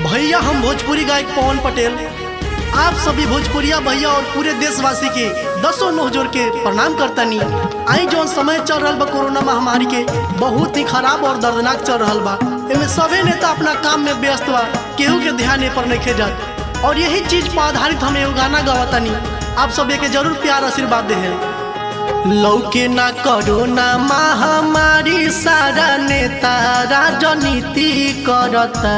भैया हम भोजपुरी गायक पवन पटेल आप सभी भोजपुरिया भैया और पूरे देशवासी के दसों नोह जोड़ के प्रणाम करतनी। आई जौन समय चल रहा बा कोरोना महामारी के बहुत ही खराब और दर्दनाक चल रहा बा। इनमें सभी नेता अपना काम में व्यस्त बा, केहू के ध्यान पर नहीं जात और यही चीज पर आधारित हम एगो गाना गवातनी। आप सभी के जरूर प्यार आशीर्वाद दे। लौके ना कोरोना महामारी सारा नेता राजनीति करता।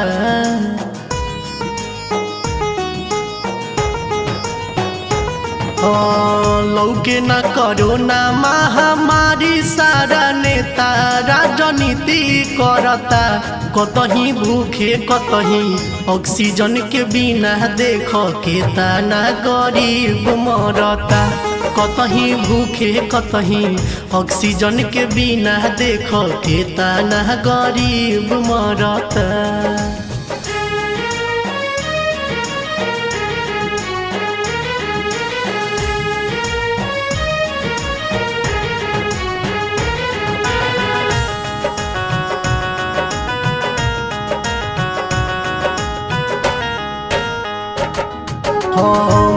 लौके ना कोरोना महामारी सारा नेता राजनीति करता। कतही भूखे कतही ऑक्सीजन के बिना देख के तना गरीब मरता। कतही भूखे कतही ऑक्सीजन के बिना देख के तना गरीब मरता।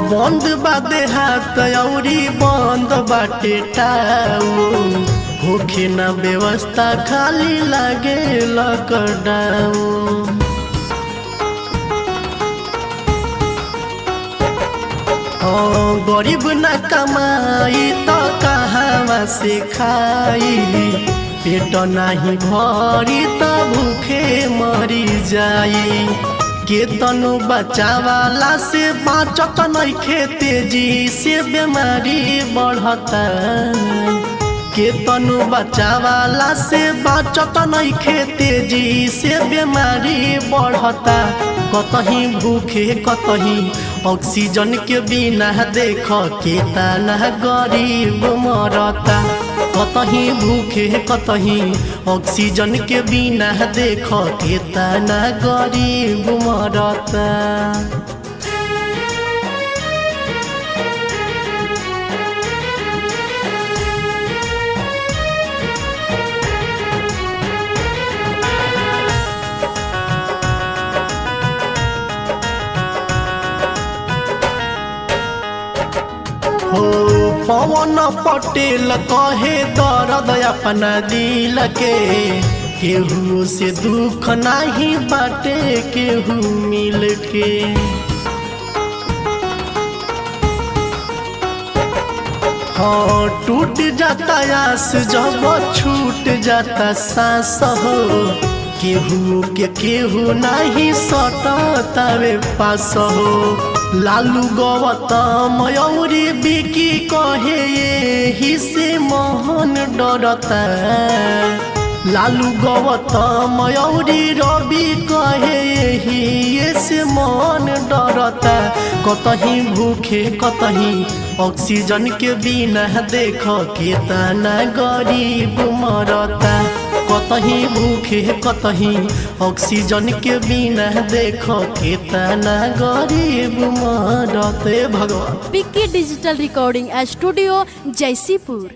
बंद बादे हाथ औरी बंद बाटे टाउन। होखे ना व्यवस्था खाली लागे लॉकडाउन। गरीब ना कमाई तो कहाँ से खाई। पेट नहीं भरी तो भूखे मरी जाई। केतनो बचावाला से बाँचत नइखे तेजी से बीमारी बढ़ता। केतनो बचावाला से बाँचत नइखे तेजी से बीमारी बढ़ता। कतही भूखे कतही ऑक्सीजन के बिना देख के तना गरीब मरता। कतही भूखे कतही ऑक्सीजन के बिना देख के तना गरीब मरता। पवन पटेल कहे दर्द अपना दिल के। केहू से दुख नहीं बाटे केहू मिल के। टूट जाता आस जब छूट जाता सांस हो। केहू के केहू नहीं सटता वे पास हो। लालू गौतम मयूरी बिकी कहे यही से मोहन डरता। लालू गौतम मयूरी रवि कहे यही से मोहन डरता। कतही भूखे कतही ऑक्सीजन के बिना देख के तना गरीब मरता। कतही भूखे कतही ऑक्सीजन के बिना देख के तना गरीब मरते। भगवान पिक्की डिजिटल रिकॉर्डिंग स्टूडियो जयसीपुर।